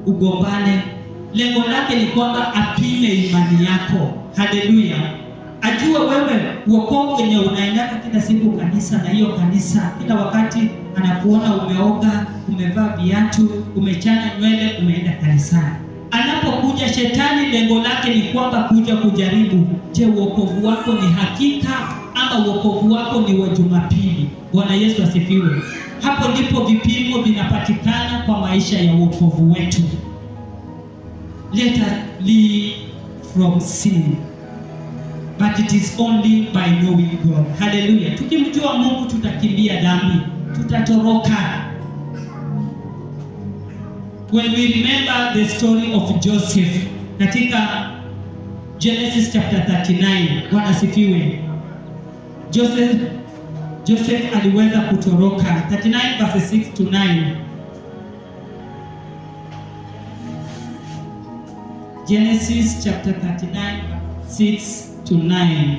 ugombane. Lengo lake ni kwamba apime imani yako. Haleluya. Ajue wewe wokovu wenye unaenda kila siku kanisa, na hiyo kanisa kila wakati anakuona umeoga, umevaa viatu, umechana nywele, umeenda kanisani. Anapokuja shetani, lengo lake ni kwamba kuja kujaribu, je, wokovu wako ni hakika ama wokovu wako ni wa Jumapili? Bwana Yesu asifiwe. Hapo ndipo vipimo vinapatikana kwa maisha ya wokovu wetu. Let us flee from sin, but it is only by knowing God. Hallelujah. Tukimjua Mungu tutakimbia dhambi, tutatoroka. When we remember the story of Joseph katika Genesis chapter 39, Bwana asifiwe. Joseph aliweza kutoroka. 39 verses 6 to 9. Genesis chapter 39 6 to 9.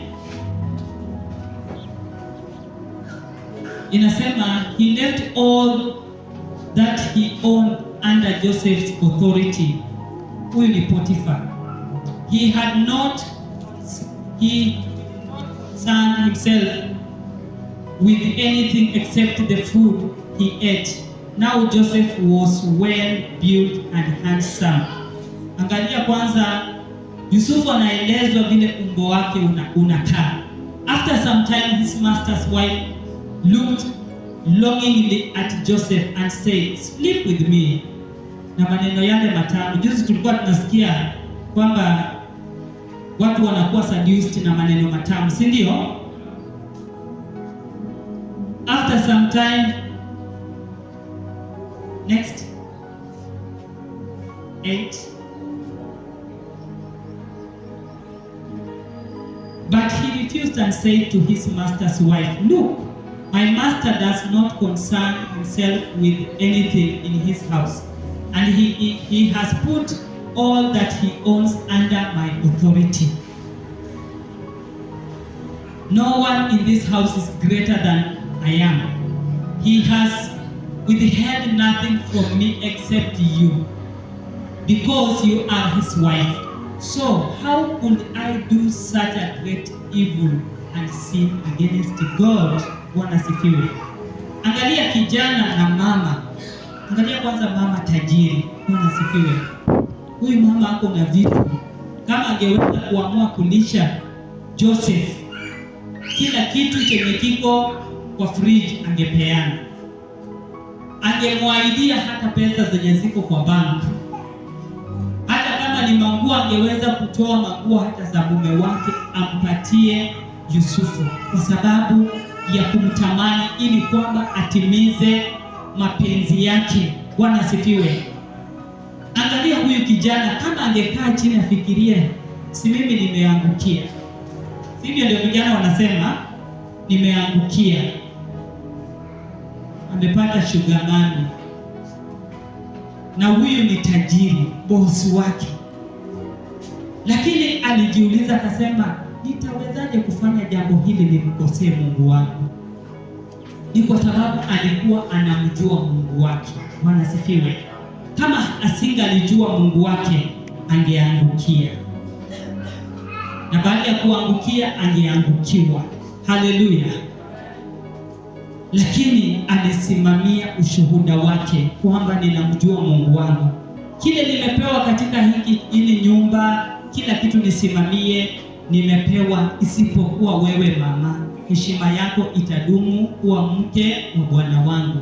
Inasema, he left all that he owned under Joseph's authority. Huyu ni Potiphar. He had not concerned himself with anything except the food he ate. Now Joseph was well built and handsome. Angalia kwanza, Yusufu anaelezwa vile umbo wake unakaa. After some time, his master's wife looked longingly at Joseph and said, sleep with me. na maneno yale matamu. Juzi tulikuwa tunasikia kwamba watu wanakuwa seduced na maneno matamu, si ndio? After some time, next 8. But he refused and said to his master's wife, "Look, my master does not concern himself with anything in his house, and he has put all that he owns under my authority. No one in this house is greater than I am. He has withheld nothing from me except you, because you are his wife. So how could I do such a great evil and sin against God?" Bwana sifiwe. Angalia kijana na mama. Angalia kwanza mama tajiri. Bwana sifiwe. Huyu mama ako na vitu. Kama angeweza kuamua kulisha Joseph kila kitu chenye kiko kwa fridge angepeana. Angemwaidia hata pesa zenye ziko kwa bank. Hata kama ni manguo angeweza kutoa manguo hata za mume wake ampatie Yusufu, kwa sababu ya kumtamani ili kwamba atimize mapenzi yake. Bwana asifiwe. Angalia huyu kijana, kama angekaa chini afikirie, si mimi nimeangukia. Sivyo ndio vijana wanasema, nimeangukia. Amepata sugar mami. Na huyu ni tajiri, bosi wake. Lakini alijiuliza akasema, nitawezaje kufanya jambo hili nimkosee Mungu wangu? Ni kwa sababu alikuwa anamjua Mungu wake. Bwana asifiwe. Kama asingalijua Mungu wake angeangukia. Na baada ya kuangukia angeangukiwa. Haleluya. Lakini alisimamia ushuhuda wake kwamba ninamjua Mungu wangu. Kile nimepewa katika hili nyumba, kila kitu nisimamie, nimepewa isipokuwa wewe mama. Heshima yako itadumu kuwa mke wa Bwana wangu.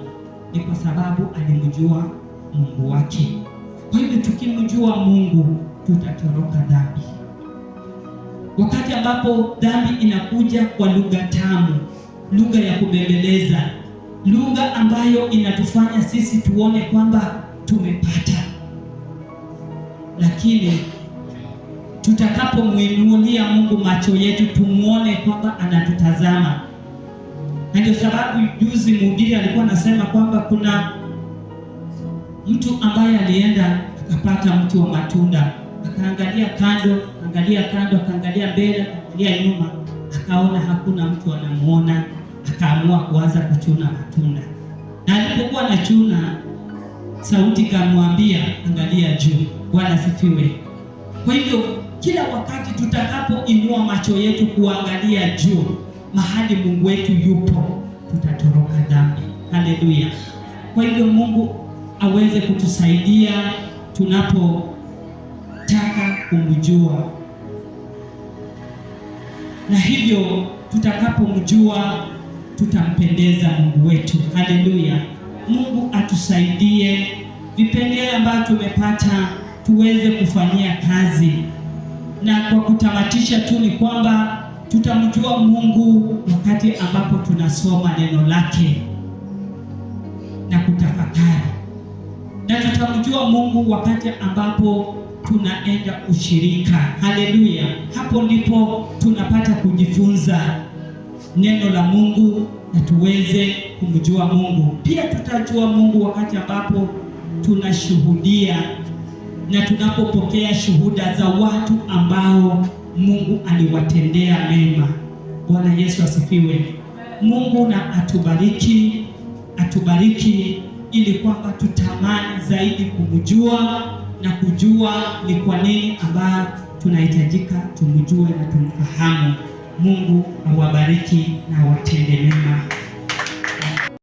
Ni kwa sababu alimjua Mungu wake. Kwa hivyo tukimjua Mungu tutatoroka dhambi. Wakati ambapo dhambi inakuja kwa lugha tamu, lugha ya kubembeleza, lugha ambayo inatufanya sisi tuone kwamba tumepata. Lakini tutakapomuinulia Mungu macho yetu tumuone kwamba anatutazama. Na ndio sababu juzi mhubiri alikuwa anasema kwamba kuna mtu ambaye alienda akapata mti wa matunda, akaangalia kando, akaangalia mbele, akaangalia nyuma, akaona hakuna mtu anamuona, akaamua kuanza kuchuna matunda. Na alipokuwa anachuna, sauti kamwambia angalia juu. Bwana sifiwe. Kwa hivyo kila wakati tutakapoinua macho yetu kuangalia juu, mahali Mungu wetu yupo, tutatoroka dhambi. Haleluya. Kwa hivyo Mungu aweze kutusaidia tunapotaka kumjua. Na hivyo tutakapomjua tutampendeza Mungu wetu. Haleluya. Mungu atusaidie vipengele ambavyo tumepata tuweze kufanyia kazi. Na kwa kutamatisha tu ni kwamba tutamjua Mungu wakati ambapo tunasoma neno lake na kutafakari. Na tutamjua Mungu wakati ambapo tunaenda ushirika. Haleluya. Hapo ndipo tunapata kujifunza neno la Mungu na tuweze kumjua Mungu. Pia tutajua Mungu wakati ambapo tunashuhudia na tunapopokea shuhuda za watu ambao Mungu aliwatendea mema. Bwana Yesu asifiwe. Mungu na atubariki ili kwamba tutamani zaidi kumjua na kujua ni kwa nini ambayo tunahitajika tumjue na tumfahamu. Mungu awabariki na awatende mema.